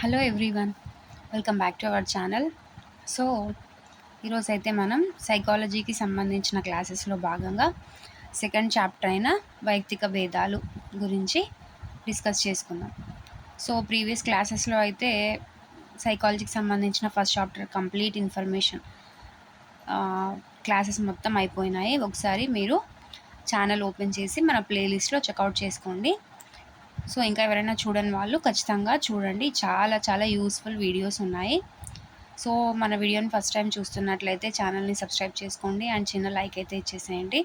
Hello everyone, welcome back to our channel. So ఈరోజైతే మనం సైకాలజీకి సంబంధించిన క్లాసెస్లో భాగంగా సెకండ్ చాప్టర్ అయిన వైయక్తిక భేదాలు గురించి డిస్కస్ చేసుకుందాం. సో ప్రీవియస్ క్లాసెస్లో అయితే సైకాలజీకి సంబంధించిన first chapter complete information classes మొత్తం అయిపోయినాయి. ఒకసారి మీరు ఛానల్ ఓపెన్ చేసి మన ప్లేలిస్ట్లో చెక్అవుట్ చేసుకోండి. సో ఇంకా ఎవరైనా చూడని వాళ్ళు ఖచ్చితంగా చూడండి, చాలా చాలా యూస్ఫుల్ వీడియోస్ ఉన్నాయి. సో మన వీడియోని ఫస్ట్ టైం చూస్తున్నట్లయితే ఛానల్ని సబ్స్క్రైబ్ చేసుకోండి అండ్ చిన్న లైక్ అయితే ఇచ్చేసేయండి.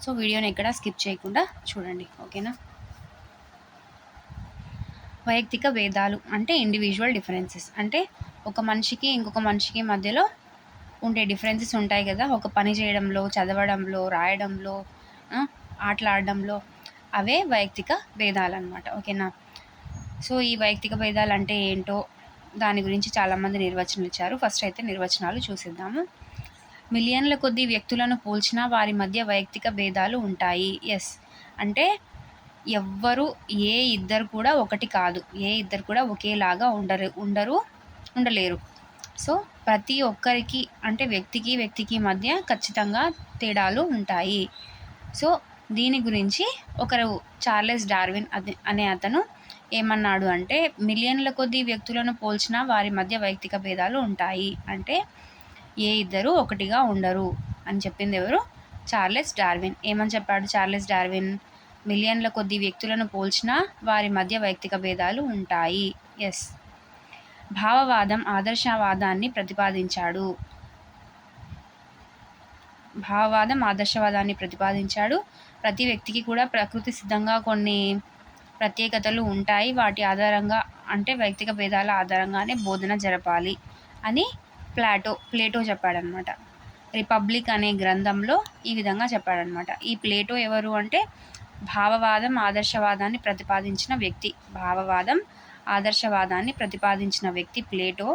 సో వీడియోని ఎక్కడ స్కిప్ చేయకుండా చూడండి, ఓకేనా. వైయక్తిక భేదాలు అంటే ఇండివిజువల్ డిఫరెన్సెస్, అంటే ఒక మనిషికి ఇంకొక మనిషికి మధ్యలో ఉండే డిఫరెన్సెస్ ఉంటాయి కదా, ఒక పని చేయడంలో, చదవడంలో, రాయడంలో, ఆటలాడడంలో, అవే వైయక్తిక భేదాలు అనమాట, ఓకేనా. సో ఈ వైయక్తిక భేదాలు అంటే ఏంటో దాని గురించి చాలామంది నిర్వచనాలు ఇచ్చారు. ఫస్ట్ అయితే నిర్వచనాలు చూసిద్దాము. మిలియన్ల కొద్ది వ్యక్తులను పోల్చినా వారి మధ్య వైయక్తిక భేదాలు ఉంటాయి. ఎస్, అంటే ఎవ్వరు ఇద్దరు కూడా ఒకటి కాదు, ఇద్దరు కూడా ఒకేలాగా ఉండలేరు. సో ప్రతి ఒక్కరికి అంటే వ్యక్తికి మధ్య ఖచ్చితంగా తేడాలు ఉంటాయి. సో దీని గురించి ఒకరు చార్లెస్ డార్విన్ అనే అతను ఏమన్నాడు అంటే, మిలియన్ల కొద్ది వ్యక్తులను పోల్చినా వారి మధ్య వైయక్తిక భేదాలు ఉంటాయి, అంటే ఇద్దరు ఒకటిగా ఉండరు అని చెప్పింది ఎవరు? Charles Darwin. ఏమని చెప్పాడు చార్లెస్ డార్విన్? మిలియన్ల కొద్ది వ్యక్తులను పోల్చినా వారి మధ్య వైయక్తిక భేదాలు ఉంటాయి. ఎస్. భావవాదం ఆదర్శవాదాన్ని ప్రతిపాదించాడు. ప్రతి వ్యక్తికి కూడా ప్రకృతి సిద్ధంగా కొన్ని ప్రత్యేకతలు ఉంటాయి, వాటి ఆధారంగా అంటే వైయక్తిక భేదాల ఆధారంగానే బోధన జరపాలి అని ప్లేటో చెప్పాడనమాట. రిపబ్లిక్ అనే గ్రంథంలో ఈ విధంగా చెప్పాడనమాట. ఈ ప్లేటో ఎవరు అంటే భావవాదం ఆదర్శవాదాన్ని ప్రతిపాదించిన వ్యక్తి ప్లేటో.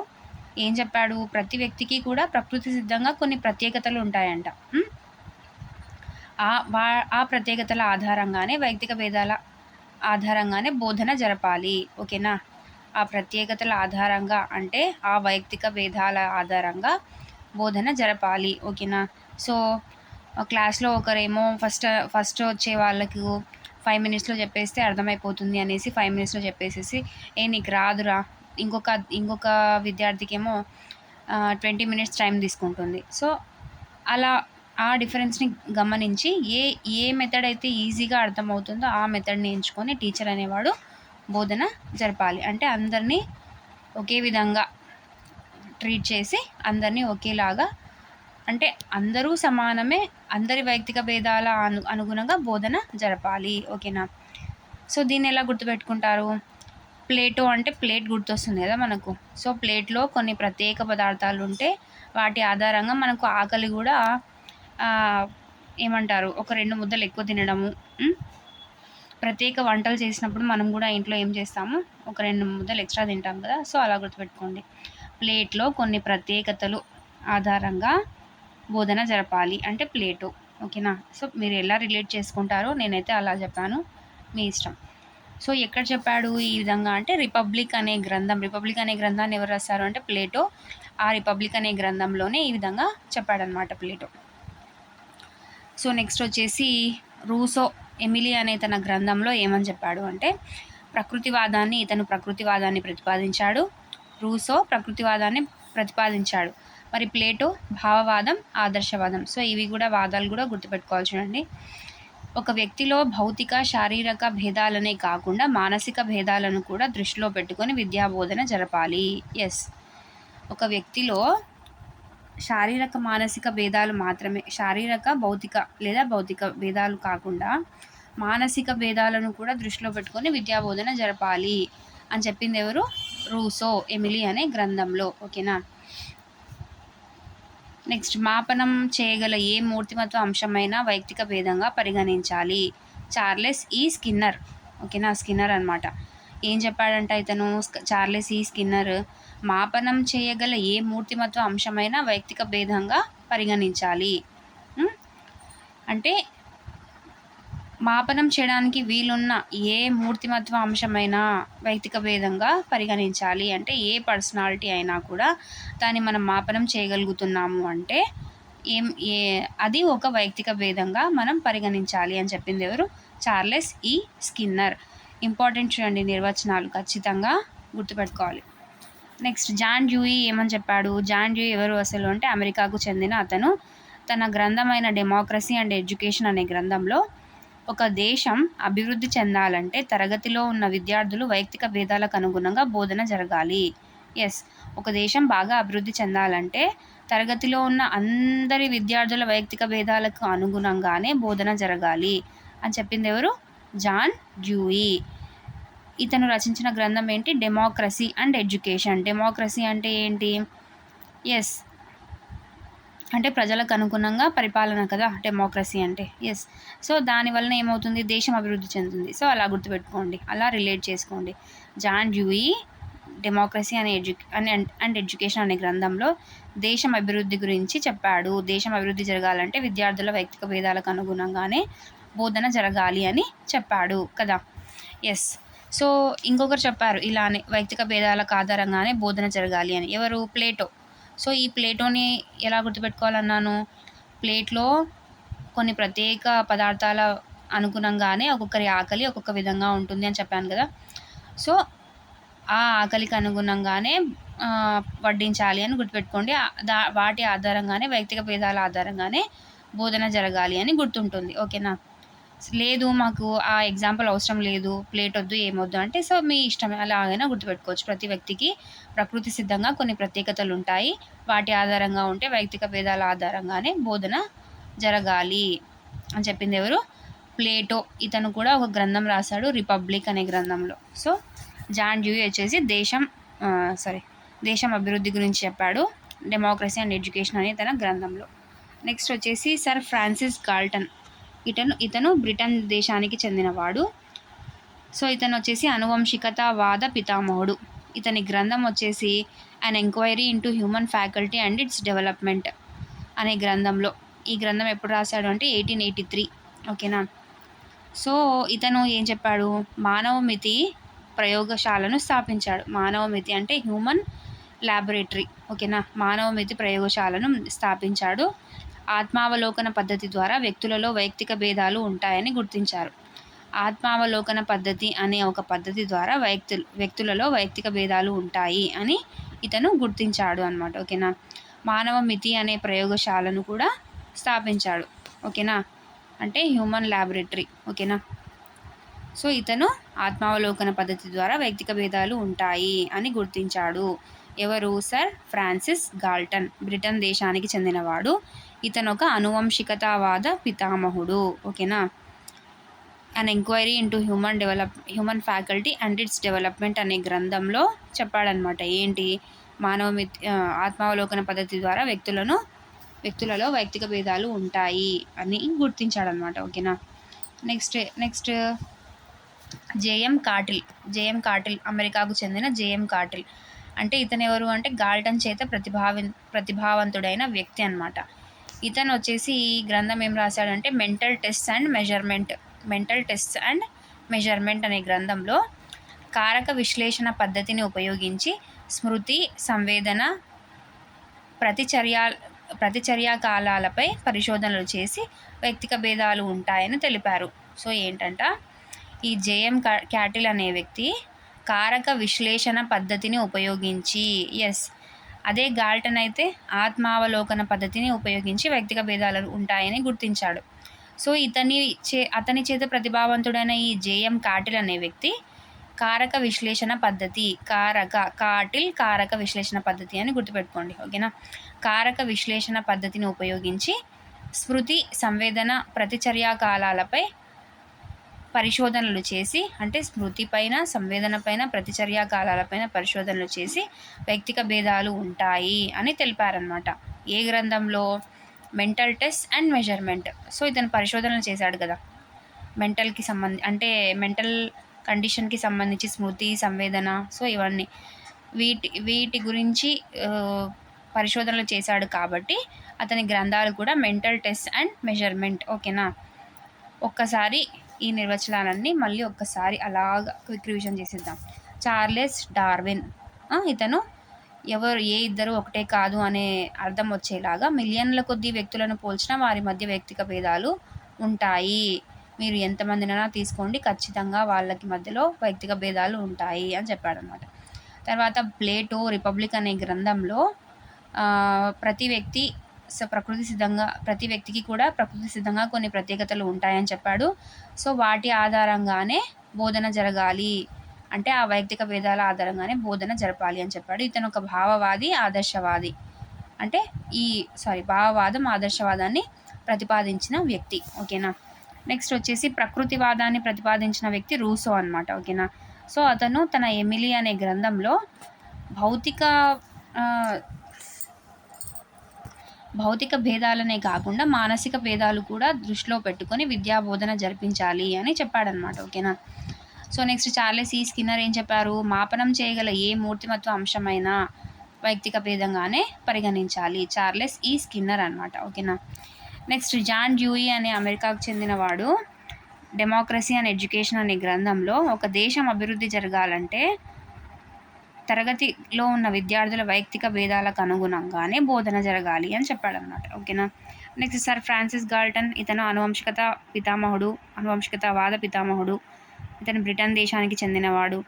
ఏం చెప్పాడు? ప్రతి వ్యక్తికి కూడా ప్రకృతి సిద్ధంగా కొన్ని ప్రత్యేకతలు ఉంటాయంట. ఆ ప్రత్యేకతల ఆధారంగానే వైయక్తిక భేదాల ఆధారంగానే బోధన జరపాలి, ఓకేనా. ఆ ప్రత్యేకతల ఆధారంగా అంటే ఆ వైయక్తిక భేదాల ఆధారంగా బోధన జరపాలి, ఓకేనా. సో క్లాస్లో ఒకరేమో ఫస్ట్ వచ్చే వాళ్ళకు 5 మినిట్స్లో చెప్పేస్తే అర్థమైపోతుంది అనేసి 5 మినిట్స్లో చెప్పేసేసి నీకు రాదురా, ఇంకొక విద్యార్థికి ఏమో 20 మినిట్స్ టైం తీసుకుంటుంది. సో అలా ఆ డిఫరెన్స్ని గమనించి ఏ మెథడ్ అయితే ఈజీగా అర్థమవుతుందో ఆ మెథడ్ని ఎంచుకొని టీచర్ అనేవాడు బోధన జరపాలి. అంటే అందరినీ ఒకే విధంగా ట్రీట్ చేసి అందరినీ ఒకేలాగా, అంటే అందరూ సమానమే, అందరి వైయక్తిక భేదాల అనుగుణంగా బోధన జరపాలి, ఓకేనా. సో దీన్ని ఎలా గుర్తుపెట్టుకుంటారు? ప్లేటో అంటే ప్లేట్ గుర్తొస్తుంది కదా మనకు. సో ప్లేట్లో కొన్ని ప్రత్యేక పదార్థాలు ఉంటే వాటి ఆధారంగా మనకు ఆకలి కూడా ఏమంటారు, ఒక 2 ముద్దలు ఎక్కువ తినడము. ప్రత్యేక వంటలు చేసినప్పుడు మనం కూడా ఇంట్లో ఏం చేస్తాము, ఒక 2 ముద్దలు ఎక్స్ట్రా తింటాం కదా. సో అలా గుర్తుపెట్టుకోండి, ప్లేట్లో కొన్ని ప్రత్యేకతలు ఆధారంగా బోధన జరపాలి అంటే ప్లేటో, ఓకేనా. సో మీరు ఎలా రిలేట్ చేసుకుంటారో, నేనైతే అలా చెప్పాను, మీ ఇష్టం. సో ఎక్కడ చెప్పాడు ఈ విధంగా అంటే రిపబ్లిక్ అనే గ్రంథాన్ని ఎవరు రాశారు అంటే ప్లేటో. ఆ రిపబ్లిక్ అనే గ్రంథంలోనే ఈ విధంగా చెప్పాడనమాట ప్లేటో. సో నెక్స్ట్ వచ్చేసి రూసో ఎమిలీ అనే తన గ్రంథంలో ఏమని చెప్పాడు అంటే ప్రకృతివాదాన్ని ప్రతిపాదించాడు. రూసో ప్రకృతివాదాన్ని ప్రతిపాదించాడు. మరి ప్లేటో భావవాదం ఆదర్శవాదం. సో ఇవి కూడా వాదాలు కూడా గుర్తుపెట్టుకోవాలి, చూడండి. ఒక వ్యక్తిలో భౌతిక శారీరక భేదాలనే కాకుండా మానసిక భేదాలను కూడా దృష్టిలో పెట్టుకొని విద్యాబోధన జరపాలి. ఎస్, ఒక వ్యక్తిలో శారీరక మానసిక భేదాలు మాత్రమే, శారీరక భౌతిక భేదాలు కాకుండా మానసిక భేదాలను కూడా దృష్టిలో పెట్టుకొని విద్యాబోధన జరపాలి అని చెప్పింది ఎవరు? రూసో ఎమిలీ అనే గ్రంథంలో, ఓకేనా. నెక్స్ట్, మాపనం చేయగల ఏ మూర్తిమత్వ అంశమైనా వైయక్తిక భేదంగా పరిగణించాలి. చార్లెస్ ఈ స్కిన్నర్, ఓకేనా. స్కిన్నర్ అనమాట. ఏం చెప్పాడంట ఇతను? చార్లెస్ ఈ స్కిన్నర్ మాపనం చేయగల ఏ మూర్తిమత్వ అంశమైనా వైయక్తిక భేదంగా పరిగణించాలి. అంటే మాపనం చేయడానికి వీలున్న ఏ మూర్తిమత్వ అంశమైనా వైయక్తిక భేదంగా పరిగణించాలి. అంటే ఏ పర్సనాలిటీ అయినా కూడా దాన్ని మనం మాపనం చేయగలుగుతున్నాము అంటే ఏం ఏ అది ఒక వైయక్తిక భేదంగా మనం పరిగణించాలి అని చెప్పింది ఎవరు? చార్లెస్ ఈ స్కిన్నర్. ఇంపార్టెంట్ చూడండి నిర్వచనాలు ఖచ్చితంగా గుర్తుపెట్టుకోవాలి. నెక్స్ట్ జాన్ డ్యూయి ఏమని చెప్పాడు? జాన్ డ్యూయి ఎవరు అసలు అంటే అమెరికాకు చెందిన అతను. తన గ్రంథమైన డెమోక్రసీ అండ్ ఎడ్యుకేషన్ అనే గ్రంథంలో ఒక దేశం అభివృద్ధి చెందాలంటే తరగతిలో ఉన్న విద్యార్థులు వైయక్తిక భేదాలకు అనుగుణంగా బోధన జరగాలి. ఎస్, ఒక దేశం బాగా అభివృద్ధి చెందాలంటే తరగతిలో ఉన్న అందరి విద్యార్థుల వైయక్తిక భేదాలకు అనుగుణంగానే బోధన జరగాలి అని చెప్పింది ఎవరు? John Dewey. ఇతను రచించిన గ్రంథం ఏంటి? Democracy and education. డెమోక్రసీ అంటే ఏంటి? ఎస్, అంటే ప్రజలకు అనుగుణంగా పరిపాలన కదా డెమోక్రసీ అంటే. ఎస్, సో దానివలన ఏమవుతుంది? దేశం అభివృద్ధి చెందుతుంది. సో అలా గుర్తుపెట్టుకోండి, అలా రిలేట్ చేసుకోండి. John Dewey democracy and education అనే గ్రంథంలో దేశం అభివృద్ధి గురించి చెప్పాడు. దేశం అభివృద్ధి జరగాలంటే విద్యార్థుల వైయక్తిక భేదాలకు అనుగుణంగానే బోధన జరగాలి అని చెప్పాడు కదా. ఎస్, సో ఇంకొకరు చెప్పారు ఇలానే వైయక్తిక భేదాలకు ఆధారంగానే బోధన జరగాలి అని. ఎవరు? ప్లేటో. సో ఈ ప్లేటోని ఎలా గుర్తుపెట్టుకోవాలన్నాను? ప్లేట్లో కొన్ని ప్రత్యేక పదార్థాల అనుగుణంగానే ఒక్కొక్కరి ఆకలి ఒక్కొక్క విధంగా ఉంటుంది అని చెప్పాను కదా. సో ఆ ఆకలికి అనుగుణంగానే వడ్డించాలి అని గుర్తుపెట్టుకోండి. వాటి ఆధారంగానే వైయక్తిక భేదాల ఆధారంగానే బోధన జరగాలి అని గుర్తుంటుంది. ఓకేనా? లేదు మాకు ఆ ఎగ్జాంపుల్ అవసరం లేదు, ప్లేట్ వద్దు, ఏమొద్దు అంటే సో మీ ఇష్టం, అలాగైనా గుర్తుపెట్టుకోవచ్చు. ప్రతి వ్యక్తికి ప్రకృతి సిద్ధంగా కొన్ని ప్రత్యేకతలు ఉంటాయి. వాటి ఆధారంగా ఉంటే వైయక్తిక భేదాల ఆధారంగానే బోధన జరగాలి అని చెప్పింది ఎవరు? ప్లేటో. ఇతను కూడా ఒక గ్రంథం రాశాడు, రిపబ్లిక్ అనే గ్రంథంలో. సో జాన్ డ్యూయి వచ్చేసి దేశం అభివృద్ధి గురించి చెప్పాడు, డెమోక్రసీ అండ్ ఎడ్యుకేషన్ అనే తన గ్రంథంలో. నెక్స్ట్ వచ్చేసి సర్ ఫ్రాన్సిస్ గాల్టన్. ఇతను బ్రిటన్ దేశానికి చెందినవాడు. సో ఇతను వచ్చేసి అనువంశికతావాద పితామహుడు. ఇతని గ్రంథం వచ్చేసి an enquiry into human faculty and its development అనే గ్రంథంలో. ఈ గ్రంథం ఎప్పుడు రాశాడు అంటే 1883. ఓకేనా? సో ఇతను ఏం చెప్పాడు? మానవమితి ప్రయోగశాలను స్థాపించాడు. మానవమితి అంటే హ్యూమన్ ల్యాబొరేటరీ. ఓకేనా? మానవమితి ప్రయోగశాలను స్థాపించాడు. ఆత్మావలోకన పద్ధతి ద్వారా వ్యక్తులలో వైయక్తిక భేదాలు ఉంటాయని గుర్తించారు. ఆత్మావలోకన పద్ధతి అనే ఒక పద్ధతి ద్వారా వ్యక్తులలో వైయక్తిక భేదాలు ఉంటాయి అని ఇతను గుర్తించాడు అన్నమాట. ఓకేనా? మానవ మితి అనే ప్రయోగశాలను కూడా స్థాపించాడు. ఓకేనా? అంటే హ్యూమన్ ల్యాబొరేటరీ. ఓకేనా? సో ఇతను ఆత్మావలోకన పద్ధతి ద్వారా వైయక్తిక భేదాలు ఉంటాయి అని గుర్తించాడు. ఎవరు? Sir Francis Galton. బ్రిటన్ దేశానికి చెందినవాడు. ఇతను ఒక అనువంశికతావాద పితామహుడు. ఓకేనా? అన్ enquiry into human faculty and its development అనే గ్రంథంలో చెప్పాడనమాట. ఏంటి? ఆత్మావలోకన పద్ధతి ద్వారా వ్యక్తులలో వైయక్తిక భేదాలు ఉంటాయి అని గుర్తించాడనమాట. ఓకేనా? Next JM Cattell. అమెరికాకు చెందిన జేఎం కాటిల్. అంటే ఇతను ఎవరు అంటే గాల్టన్ చేత ప్రతిభావంతుడైన వ్యక్తి అనమాట. ఇతను వచ్చేసి ఈ గ్రంథం ఏం రాశాడంటే మెంటల్ టెస్ట్స్ అండ్ మెజర్మెంట్ అనే గ్రంథంలో కారక విశ్లేషణ పద్ధతిని ఉపయోగించి స్మృతి, సంవేదన, ప్రతిచర్యా కాలాలపై పరిశోధనలు చేసి వైయక్తిక భేదాలు ఉంటాయని తెలిపారు. సో ఏంటంట, ఈ జేఎం క్యాటిల్ అనే వ్యక్తి కారక విశ్లేషణ పద్ధతిని ఉపయోగించి, అదే గాల్టన్ అయితే ఆత్మావలోకన పద్ధతిని ఉపయోగించి వైయక్తిక భేదాలు ఉంటాయని గుర్తించాడు. సో అతని చేత ప్రతిభావంతుడైన ఈ జేఎం కాటిల్ అనే వ్యక్తి కారక విశ్లేషణ పద్ధతి అని గుర్తుపెట్టుకోండి. ఓకేనా? కారక విశ్లేషణ పద్ధతిని ఉపయోగించి స్మృతి, సంవేదన, ప్రతిచర్యా కాలాలపై పరిశోధనలు చేసి, అంటే స్మృతి పైన, సంవేదన పైన, ప్రతిచర్యా కాలాలపైన పరిశోధనలు చేసి వైయక్తిక భేదాలు ఉంటాయి అని తెలిపారనమాట. ఏ గ్రంథంలో? Mental test and measurement. So ఇతను పరిశోధనలు చేశాడు కదా మెంటల్కి అంటే మెంటల్ కండిషన్కి సంబంధించి స్మృతి, సంవేదన, సో ఇవన్నీ వీటి గురించి పరిశోధనలు చేశాడు కాబట్టి అతని గ్రంథాలు కూడా మెంటల్ టెస్ట్ అండ్ మెజర్మెంట్. ఓకేనా? ఒక్కసారి ఈ నిర్వచనాలన్నీ మళ్ళీ ఒక్కసారి అలాగా క్విక్ రివిజన్ చేసేద్దాం. చార్లెస్ డార్విన్, ఇతను ఎవరు ఏ ఇద్దరు ఒకటే కాదు అనే అర్థం వచ్చేలాగా మిలియన్ల కొద్ది వ్యక్తులను పోల్చినా వారి మధ్య వ్యక్తిగత భేదాలు ఉంటాయి. మీరు ఎంతమందినైనా తీసుకోండి, ఖచ్చితంగా వాళ్ళకి మధ్యలో వ్యక్తిగత భేదాలు ఉంటాయి అని చెప్పాడనమాట. తర్వాత ప్లేటో రిపబ్లిక్ అనే గ్రంథంలో ప్రతి వ్యక్తికి కూడా ప్రకృతి సిద్ధంగా కొన్ని ప్రత్యేకతలు ఉంటాయని చెప్పాడు. సో వాటి ఆధారంగానే బోధన జరగాలి, అంటే ఆ వైయక్తిక భేదాల ఆధారంగానే బోధన జరపాలి అని చెప్పాడు. ఇతను ఒక భావవాది, ఆదర్శవాది, అంటే భావవాదం ఆదర్శవాదాన్ని ప్రతిపాదించిన వ్యక్తి. ఓకేనా. నెక్స్ట్ వచ్చేసి ప్రకృతివాదాన్ని ప్రతిపాదించిన వ్యక్తి రూసో అనమాట. ఓకేనా. సో అతను తన ఎమిలీ అనే గ్రంథంలో భౌతిక భేదాలనే కాకుండా మానసిక భేదాలు కూడా దృష్టిలో పెట్టుకొని విద్యా బోధన జరిపించాలి అని చెప్పాడనమాట. ఓకేనా. సో నెక్స్ట్ చార్లెస్ ఈ స్కిన్నర్ ఏం చెప్పారు, మాపనం చేయగల ఏ మూర్తిమత్వ అంశమైనా వైయక్తిక భేదంగానే పరిగణించాలి. చార్లెస్ ఈ స్కిన్నర్ అనమాట. ఓకేనా. నెక్స్ట్ జాన్ డ్యూయి అనే అమెరికాకు చెందినవాడు డెమోక్రసీ అండ్ ఎడ్యుకేషన్ అనే గ్రంథంలో ఒక దేశం అభివృద్ధి జరగాలంటే తరగతిలో ఉన్న విద్యార్థుల వైయక్తిక భేదాలకు అనుగుణంగానే బోధన జరగాలి అని చెప్పాడనమాట. ఓకేనా. నెక్స్ట్ సర్ ఫ్రాన్సిస్ గాల్టన్, ఇతను అనువంశికతావాద పితామహుడు. ఇతను బ్రిటన్ దేశానికి చెందినవాడు.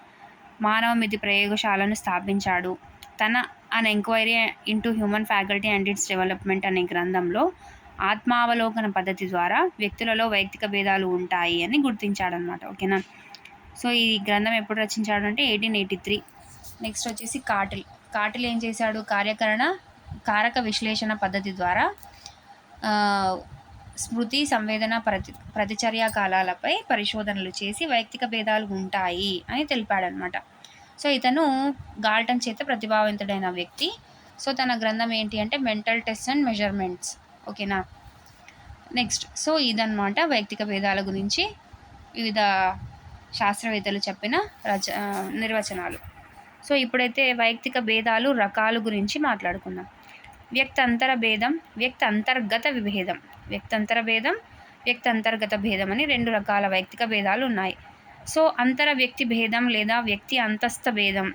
మానవ మితి ప్రయోగశాలను స్థాపించాడు. తన అన్ enquiry into human faculty and its development అనే గ్రంథంలో ఆత్మావలోకన పద్ధతి ద్వారా వ్యక్తులలో వైయక్తిక భేదాలు ఉంటాయి అని గుర్తించాడనమాట. ఓకేనా. సో ఈ గ్రంథం ఎప్పుడు రచించాడు అంటే 1883. నెక్స్ట్ వచ్చేసి కాటిల్ ఏం చేశాడు, కారక విశ్లేషణ పద్ధతి ద్వారా స్మృతి, సంవేదన, ప్రతిచర్య కాలాలపై పరిశోధనలు చేసి వైయక్తిక భేదాలు ఉంటాయి అని తెలిపాడనమాట. సో ఇతను గాల్టన్ చేత ప్రతిభావంతుడైన వ్యక్తి. సో తన గ్రంథం ఏంటి అంటే మెంటల్ టెస్ట్ అండ్ మెజర్మెంట్స్. ఓకేనా. నెక్స్ట్ సో ఇదన్నమాట వైయక్తిక భేదాల గురించి వివిధ శాస్త్రవేత్తలు చెప్పిన నిర్వచనాలు. సో ఇప్పుడైతే వైయక్తిక భేదాలు రకాలు గురించి మాట్లాడుకుందాం. వ్యక్తంతర భేదం, వ్యక్తంతర్గత విభేదం. వ్యక్తంతర్గత భేదం అని 2 రకాల వైయక్తిక భేదాలు ఉన్నాయి. సో అంతర వ్యక్తి భేదం లేదా వ్యక్తి అంతస్థ భేదం,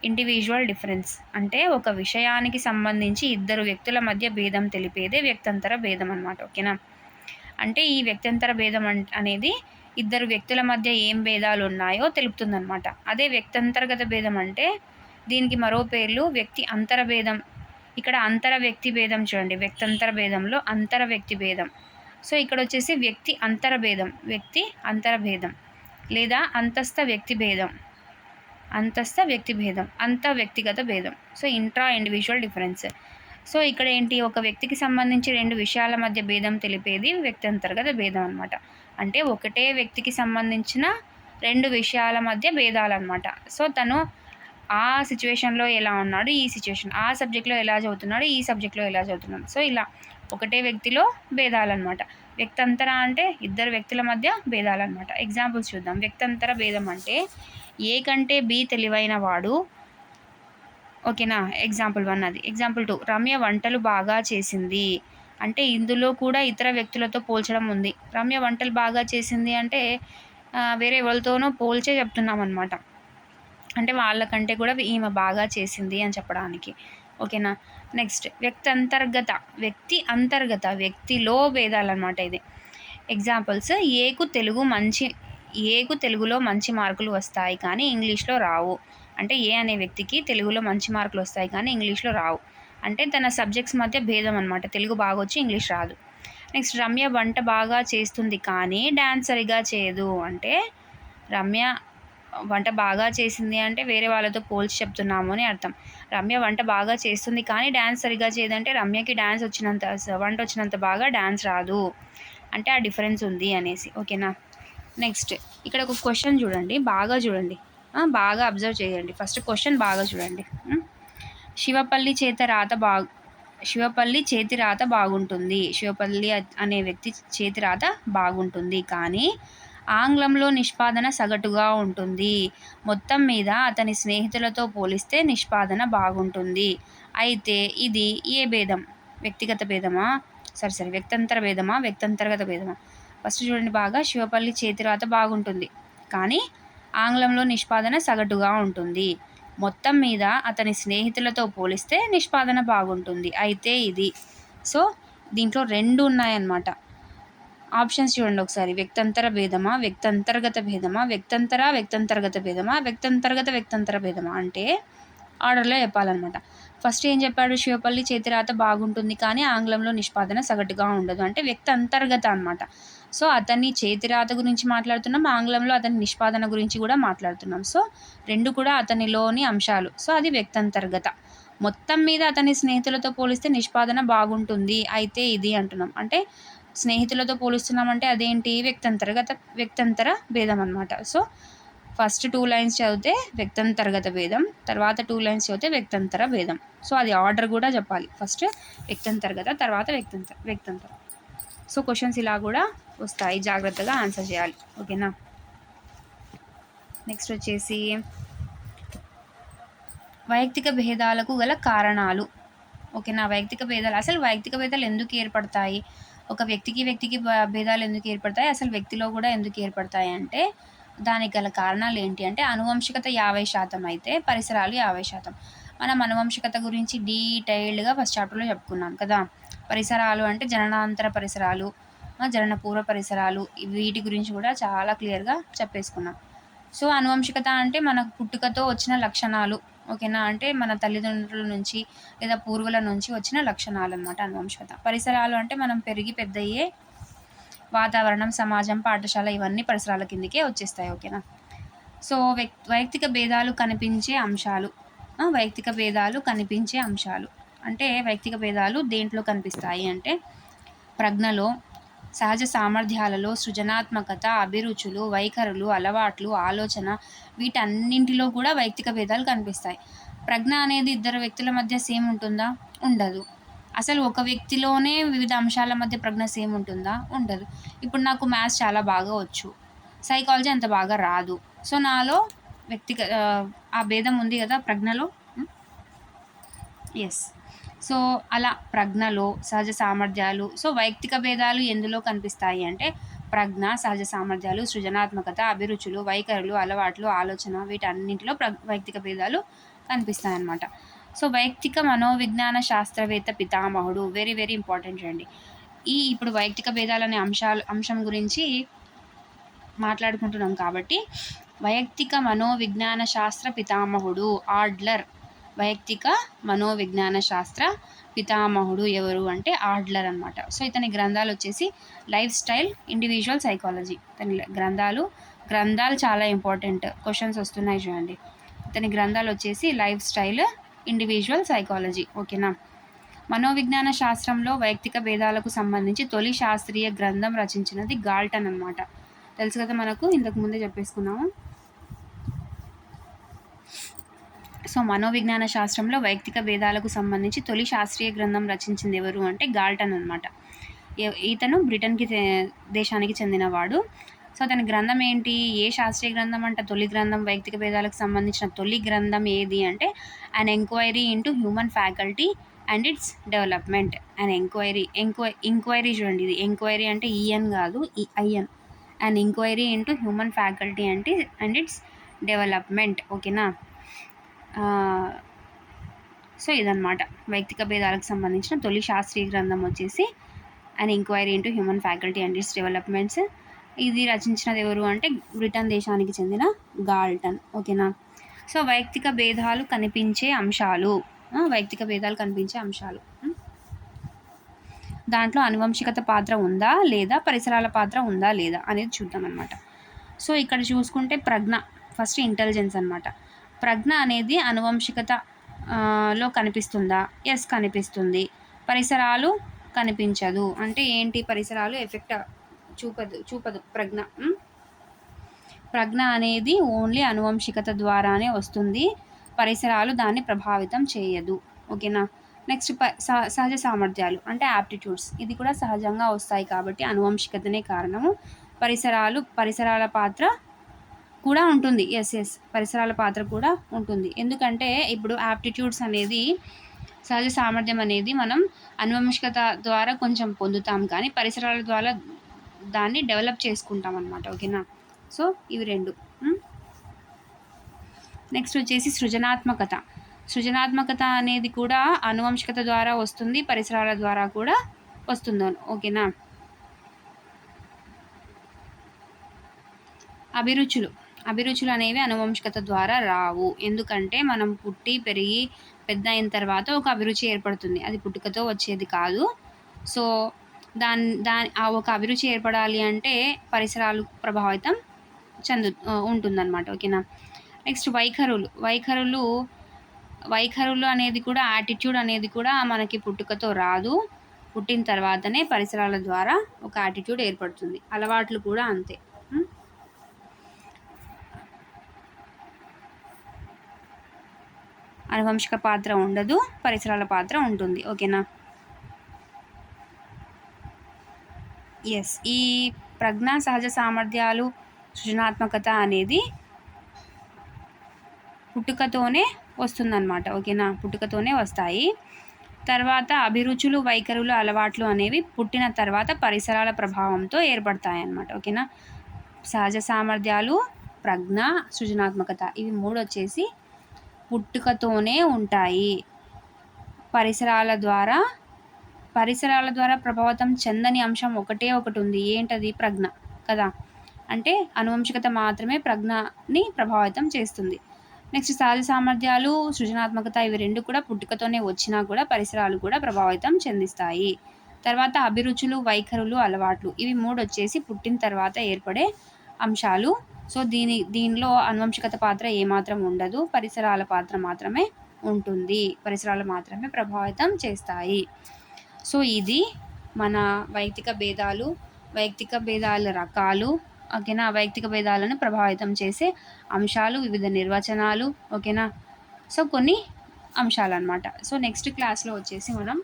ఇండివిజువల్ డిఫరెన్స్, అంటే ఒక విషయానికి సంబంధించి ఇద్దరు వ్యక్తుల మధ్య భేదం తెలిపేదే వ్యక్తంతర భేదం అన్నమాట. ఓకేనా. అంటే ఈ వ్యక్తంతర భేదం అనేది ఇద్దరు వ్యక్తుల మధ్య ఏం భేదాలు ఉన్నాయో తెలుపుతుందన్నమాట. అదే వ్యక్తంతర్గత భేదం అంటే దీనికి మరో పేర్లు వ్యక్తి అంతర భేదం. ఇక్కడ అంతర వ్యక్తి భేదం చూడండి, వ్యక్తంతర భేదంలో అంతర వ్యక్తి భేదం. సో ఇక్కడ వచ్చేసి వ్యక్తి అంతర భేదం లేదా అంతస్థ వ్యక్తి భేదం, అంత వ్యక్తిగత భేదం. So intra individual difference. So ఇక్కడ ఏంటి, ఒక వ్యక్తికి సంబంధించి 2 విషయాల మధ్య భేదం తెలిపేది వ్యక్తంతర్గత భేదం అనమాట. అంటే ఒకటే వ్యక్తికి సంబంధించిన 2 విషయాల మధ్య భేదాలన్నమాట. సో తను ఆ సిచ్యువేషన్లో ఎలా ఉన్నాడు, ఆ సబ్జెక్ట్లో ఎలా చదువుతున్నాడు, ఈ సబ్జెక్ట్లో ఎలా చదువుతున్నాడు. సో ఇలా ఒకటే వ్యక్తిలో భేదాలన్నమాట. వ్యక్తంతర అంటే ఇద్దరు వ్యక్తుల మధ్య భేదాలన్నమాట. ఎగ్జాంపుల్స్ చూద్దాం. వ్యక్తంతర భేదం అంటే ఏ కంటే బి తెలివైన వాడు. ఓకేనా. ఎగ్జాంపుల్ 1 అది. ఎగ్జాంపుల్ 2 రమ్య వంటలు బాగా చేసింది. అంటే ఇందులో కూడా ఇతర వ్యక్తులతో పోల్చడం ఉంది. రమ్య వంటలు బాగా చేసింది అంటే వేరే ఎవరితోనో పోల్చే చెప్తున్నాం అనమాట. అంటే వాళ్ళకంటే కూడా ఈమె బాగా చేసింది అని చెప్పడానికి. ఓకేనా. నెక్స్ట్ వ్యక్తి అంతర్గత వ్యక్తిలో భేదాలన్నమాట ఇది. ఎగ్జాంపుల్స్ ఏకు తెలుగులో మంచి మార్కులు వస్తాయి కానీ ఇంగ్లీష్లో రావు. అంటే ఏ అనే వ్యక్తికి తెలుగులో మంచి మార్కులు వస్తాయి కానీ ఇంగ్లీష్లో రావు. అంటే తన సబ్జెక్ట్స్ మధ్య భేదం అనమాట. తెలుగు బాగా వచ్చి ఇంగ్లీష్ రాదు. నెక్స్ట్ రమ్య వంట బాగా చేస్తుంది కానీ డ్యాన్స్ సరిగా చేయదు. అంటే రమ్య వంట బాగా చేసింది అంటే వేరే వాళ్ళతో పోల్చి చెప్తున్నాము అని అర్థం. రమ్య వంట బాగా చేస్తుంది కానీ డ్యాన్స్ సరిగా చేయదంటే రమ్యకి వంట వచ్చినంత బాగా డ్యాన్స్ రాదు. అంటే ఆ డిఫరెన్స్ ఉంది అనేసి. ఓకేనా. నెక్స్ట్ ఇక్కడ ఒక క్వశ్చన్ చూడండి, బాగా చూడండి, బాగా అబ్జర్వ్ చేయండి. ఫస్ట్ క్వశ్చన్ బాగా చూడండి. శివపల్లి చేతి రాత బాగుంటుంది. శివపల్లి అనే వ్యక్తి చేతి రాత బాగుంటుంది కానీ ఆంగ్లంలో నిష్పాదన సగటుగా ఉంటుంది. మొత్తం మీద అతని స్నేహితులతో పోలిస్తే నిష్పాదన బాగుంటుంది. అయితే ఇది ఏ భేదం? వ్యక్తంతర భేదమా, వ్యక్తంతర్గత భేదమా? ఫస్ట్ చూడండి బాగా, శివపల్లి చేతిరాత బాగుంటుంది కానీ ఆంగ్లంలో నిష్పాదన సగటుగా ఉంటుంది. మొత్తం మీద అతని స్నేహితులతో పోలిస్తే నిష్పాదన బాగుంటుంది. అయితే ఇది. సో దీంట్లో 2 ఉన్నాయన్నమాట. ఆప్షన్స్ చూడండి ఒకసారి. వ్యక్తంతర భేదమా, వ్యక్తంతర్గత భేదమా, వ్యక్తంతర్గత భేదమా, వ్యక్తంతర భేదమా అంటే ఆర్డర్లో చెప్పాలన్నమాట. ఫస్ట్ ఏం చెప్పాడు, శివపల్లి చేతిరాత బాగుంటుంది కానీ ఆంగ్లంలో నిష్పాదన సగటుగా ఉండదు అంటే వ్యక్తి అంతర్గత అనమాట. సో అతని చేతిరాత గురించి మాట్లాడుతున్నాం, ఆంగ్లంలో అతని నిష్పాదన గురించి కూడా మాట్లాడుతున్నాం. సో 2 కూడా అతనిలోని అంశాలు. సో అది వ్యక్తంతర్గత. మొత్తం మీద అతని స్నేహితులతో పోలిస్తే నిష్పాదన బాగుంటుంది అయితే ఇది అంటున్నాం. అంటే స్నేహితులతో పోలుస్తున్నామంటే అదేంటి, వ్యక్తంతర భేదం అనమాట. సో ఫస్ట్ 2 లైన్స్ చదివితే వ్యక్తంతర్గత భేదం, తర్వాత 2 లైన్స్ చదివితే వ్యక్తంతర భేదం. సో అది ఆర్డర్ కూడా చెప్పాలి. ఫస్ట్ వ్యక్తంతర్గత, తర్వాత వ్యక్తంతర. సో క్వశ్చన్స్ ఇలా కూడా వస్తాయి, జాగ్రత్తగా ఆన్సర్ చేయాలి. ఓకేనా. నెక్స్ట్ వచ్చేసి వైయక్తిక భేదాలకు గల కారణాలు. ఓకేనా. వైయక్తిక భేదాలు, అసలు వైయక్తిక భేదాలు ఎందుకు ఏర్పడతాయి, ఒక వ్యక్తికి భేదాలు ఎందుకు ఏర్పడతాయి, అసలు వ్యక్తిలో కూడా ఎందుకు ఏర్పడతాయి అంటే దానికి గల కారణాలు ఏంటి అంటే అనువంశికత 50% అయితే పరిసరాలు 50%. మనం అనువంశికత గురించి డీటెయిల్డ్గా ఫస్ట్ చాప్టర్లో చెప్పుకున్నాం కదా. పరిసరాలు అంటే జననాంతర పరిసరాలు, జనన పూర్వ పరిసరాలు, వీటి గురించి కూడా చాలా క్లియర్గా చెప్పేసుకున్నాం. సో అనువంశికత అంటే మనకు పుట్టుకతో వచ్చిన లక్షణాలు. ఓకేనా. అంటే మన తల్లిదండ్రుల నుంచి లేదా పూర్వుల నుంచి వచ్చిన లక్షణాలు అన్నమాట అనువంశికత. పరిసరాలు అంటే మనం పెరిగి పెద్దయ్యే వాతావరణం, సమాజం, పాఠశాల, ఇవన్నీ పరిసరాల కిందకే వచ్చేస్తాయి. ఓకేనా. సో వైయక్తిక భేదాలు కనిపించే అంశాలు. వైయక్తిక భేదాలు కనిపించే అంశాలు అంటే వైయక్తిక భేదాలు దేంట్లో కనిపిస్తాయి అంటే ప్రజ్ఞలో, సహజ సామర్థ్యాలలో, సృజనాత్మకత, అభిరుచులు, వైఖరులు, అలవాట్లు, ఆలోచన, వీటన్నింటిలో కూడా వైయక్తిక భేదాలు కనిపిస్తాయి. ప్రజ్ఞ అనేది ఇద్దరు వ్యక్తుల మధ్య సేమ్ ఉంటుందా? ఉండదు. అసలు ఒక వ్యక్తిలోనే వివిధ అంశాల మధ్య ప్రజ్ఞ సేమ్ ఉంటుందా? ఉండదు. ఇప్పుడు నాకు మ్యాథ్స్ చాలా బాగా వచ్చు, సైకాలజీ అంత బాగా రాదు. సో నాలో ఆ భేదం ఉంది కదా ప్రజ్ఞలో. ఎస్. సో అలా ప్రజ్ఞలో, సహజ సామర్థ్యాలు. సో వైయక్తిక భేదాలు ఎందులో కనిపిస్తాయి అంటే ప్రజ్ఞ, సహజ సామర్థ్యాలు, సృజనాత్మకత, అభిరుచులు, వైఖరులు, అలవాట్లు, ఆలోచన, వీటన్నింటిలో వైయక్తిక భేదాలు కనిపిస్తాయి అన్నమాట. సో వైయక్తిక మనోవిజ్ఞాన శాస్త్రవేత్త పితామహుడు, వెరీ వెరీ ఇంపార్టెంట్ అండి. ఇప్పుడు వైయక్తిక భేదాలనే అంశం గురించి మాట్లాడుకుంటున్నాం కాబట్టి వైయక్తిక మనోవిజ్ఞాన శాస్త్ర పితామహుడు ఆడ్లర్. వైయక్తిక మనోవిజ్ఞాన శాస్త్ర పితామహుడు ఎవరు అంటే ఆడ్లర్ అనమాట. సో ఇతని గ్రంథాలు వచ్చేసి లైఫ్ స్టైల్, ఇండివిజువల్ సైకాలజీ. ఇతని గ్రంథాలు చాలా ఇంపార్టెంట్, క్వశ్చన్స్ వస్తున్నాయి చూడండి. ఇతని గ్రంథాలు వచ్చేసి లైఫ్ స్టైల్, ఇండివిజువల్ సైకాలజీ. ఓకేనా. మనోవిజ్ఞాన శాస్త్రంలో వైయక్తిక భేదాలకు సంబంధించి తొలి శాస్త్రీయ గ్రంథం రచించినది గాల్టన్ అనమాట. తెలుసు కదా మనకు, ఇంతకు ముందే చెప్పేసుకున్నాము. సో మనోవిజ్ఞాన శాస్త్రంలో వైయక్తిక భేదాలకు సంబంధించి తొలి శాస్త్రీయ గ్రంథం రచించింది ఎవరు అంటే గాల్టన్ అనమాట. ఇతను బ్రిటన్కి దేశానికి చెందినవాడు. సో అతని గ్రంథం ఏంటి, ఏ శాస్త్రీయ గ్రంథం అంట తొలి గ్రంథం, వైయక్తిక భేదాలకు సంబంధించిన తొలి గ్రంథం ఏది అంటే an enquiry into human faculty and its development. An enquiry చూడండి, ఇది ఎంక్వైరీ అంటే ఈఎన్ కాదు, EIN. An enquiry into human faculty and its development. ఓకేనా. సో ఇదన్నమాట వైయక్తిక భేదాలకు సంబంధించిన తొలి శాస్త్రీయ గ్రంథం వచ్చేసి an enquiry into human faculty and its developments. ఇది రచించినది ఎవరు అంటే బ్రిటన్ దేశానికి చెందిన గాల్టన్. ఓకేనా. సో వైయక్తిక భేదాలు కనిపించే అంశాలు, దాంట్లో అనువంశికత పాత్ర ఉందా లేదా, పరిసరాల పాత్ర ఉందా లేదా అనేది చూద్దాం అనమాట. సో ఇక్కడ చూసుకుంటే ప్రజ్ఞ ఫస్ట్ ఇంటెలిజెన్స్ అనమాట. ప్రజ్ఞ అనేది అనువంశికత లో కనిపిస్తుందా? ఎస్ కనిపిస్తుంది. పరిసరాలు కనిపించదు అంటే ఏంటి, పరిసరాలు ఎఫెక్ట్ చూపదు ప్రజ్ఞ అనేది ఓన్లీ అనువంశికత ద్వారానే వస్తుంది, పరిసరాలు దాన్ని ప్రభావితం చేయదు. ఓకేనా. నెక్స్ట్ సహజ సామర్థ్యాలు అంటే యాప్టిట్యూడ్స్, ఇది కూడా సహజంగా వస్తాయి కాబట్టి అనువంశికతనే కారణము. పరిసరాల పాత్ర కూడా ఉంటుంది. ఎస్ పరిసరాల పాత్ర కూడా ఉంటుంది. ఎందుకంటే ఇప్పుడు యాప్టిట్యూడ్స్ అనేది, సహజ సామర్థ్యం అనేది మనం అనువంశికత ద్వారా కొంచెం పొందుతాం కానీ పరిసరాల దాన్ని డెవలప్ చేసుకుంటాం అనమాట. ఓకేనా. సో ఇవి 2. నెక్స్ట్ వచ్చేసి సృజనాత్మకత. సృజనాత్మకత అనేది కూడా ఆనువంశికత ద్వారా వస్తుంది, పరిసరాల ద్వారా కూడా వస్తుంది. ఓకేనా. అభిరుచులు అనేవి ఆనువంశికత ద్వారా రావు. ఎందుకంటే మనం పుట్టి పెరిగి పెద్ద అయిన తర్వాత ఒక అభిరుచి ఏర్పడుతుంది. అది పుట్టుకతో వచ్చేది కాదు. సో ఆ ఒక అభిరుచి ఏర్పడాలి అంటే పరిసరాలు ప్రభావితం ఉంటుందన్నమాట. ఓకేనా. నెక్స్ట్ వైఖరులు అనేది కూడా, యాటిట్యూడ్ అనేది కూడా మనకి పుట్టుకతో రాదు. పుట్టిన తర్వాతనే పరిసరాల ద్వారా ఒక యాటిట్యూడ్ ఏర్పడుతుంది. అలవాట్లు కూడా అంతే. అనువంశిక పాత్ర ఉండదు, పరిసరాల పాత్ర ఉంటుంది. ఓకేనా. ఎస్, ఈ ప్రజ్ఞ, సహజ సామర్థ్యాలు, సృజనాత్మకత అనేది పుట్టుకతోనే వస్తుందన్నమాట. ఓకేనా. పుట్టుకతోనే వస్తాయి. తర్వాత అభిరుచులు, వైఖరులు, అలవాట్లు అనేవి పుట్టిన తర్వాత పరిసరాల ప్రభావంతో ఏర్పడతాయి అన్నమాట. ఓకేనా. సహజ సామర్థ్యాలు, ప్రజ్ఞ, సృజనాత్మకత ఇవి 3 వచ్చేసి పుట్టుకతోనే ఉంటాయి. పరిసరాల ద్వారా ప్రభావితం చెందని అంశం ఒకటి ఉంది. ఏంటది? ప్రజ్ఞ కదా. అంటే అనువంశికత మాత్రమే ప్రజ్ఞని ప్రభావితం చేస్తుంది. నెక్స్ట్ సహజ సామర్థ్యాలు, సృజనాత్మకత ఇవి 2 కూడా పుట్టుకతోనే వచ్చినా కూడా పరిసరాలు కూడా ప్రభావితం చెందిస్తాయి. తర్వాత అభిరుచులు, వైఖరులు, అలవాట్లు ఇవి 3 వచ్చేసి పుట్టిన తర్వాత ఏర్పడే అంశాలు. సో దీనిలో అనువంశికత పాత్ర ఏమాత్రం ఉండదు, పరిసరాల పాత్ర మాత్రమే ఉంటుంది. పరిసరాలు మాత్రమే ప్రభావితం చేస్తాయి. సో ఇది మన వైయక్తిక భేదాల రకాలు. ఓకేనా. వైయక్తిక భేదాలను ప్రభావితం చేసే అంశాలు, వివిధ నిర్వచనాలు. ఓకేనా. సో కొన్ని అంశాలు అన్నమాట. సో నెక్స్ట్ క్లాస్లో వచ్చేసి మనం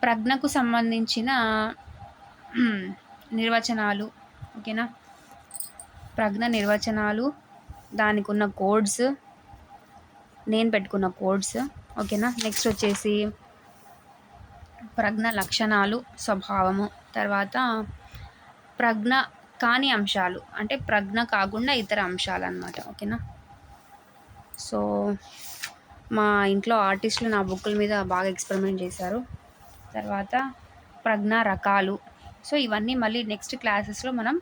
ప్రజ్ఞకు సంబంధించిన నిర్వచనాలు. ఓకేనా. ప్రజ్ఞ నిర్వచనాలు, దానికి ఉన్న కోడ్స్, నేను పెట్టుకున్న కోడ్స్. ఓకేనా. నెక్స్ట్ వచ్చేసి ప్రజ్ఞ లక్షణాలు, స్వభావము. తర్వాత ప్రజ్ఞ కాని అంశాలు, అంటే ప్రజ్ఞ కాకుండా ఇతర అంశాలు అన్నమాట. ఓకేనా. సో మా ఇంట్లో ఆర్టిస్టులు నా బుక్కుల మీద బాగా ఎక్స్పెరిమెంట్ చేశారు. తర్వాత ప్రజ్ఞ రకాలు. సో ఇవన్నీ మళ్ళీ నెక్స్ట్ క్లాసెస్లో మనం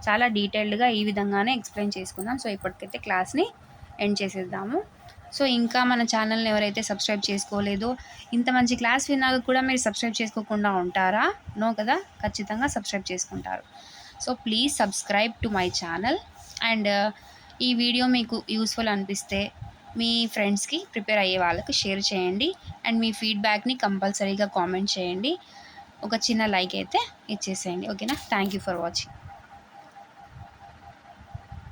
చాలా డీటెయిల్డ్గా ఈ విధంగానే ఎక్స్ప్లెయిన్ చేసుకుందాం. సో ఇప్పటికైతే క్లాస్ని ఎండ్ చేసేద్దాము. సో ఇంకా మన ఛానల్ని ఎవరైతే సబ్స్క్రైబ్ చేసుకోలేదో, ఇంత మంచి క్లాస్ విన్నాక కూడా మీరు సబ్స్క్రైబ్ చేసుకోకుండా ఉంటారా? నో కదా. ఖచ్చితంగా సబ్స్క్రైబ్ చేసుకుంటారు. So please subscribe to my channel. And ఈ వీడియో మీకు యూస్ఫుల్ అనిపిస్తే మీ ఫ్రెండ్స్కి, ప్రిపేర్ అయ్యే వాళ్ళకి షేర్ చేయండి. అండ్ మీ ఫీడ్బ్యాక్ని కంపల్సరీగా కామెంట్ చేయండి. ఒక చిన్న లైక్ అయితే ఇచ్చేసేయండి. ఓకేనా. Thank you for watching.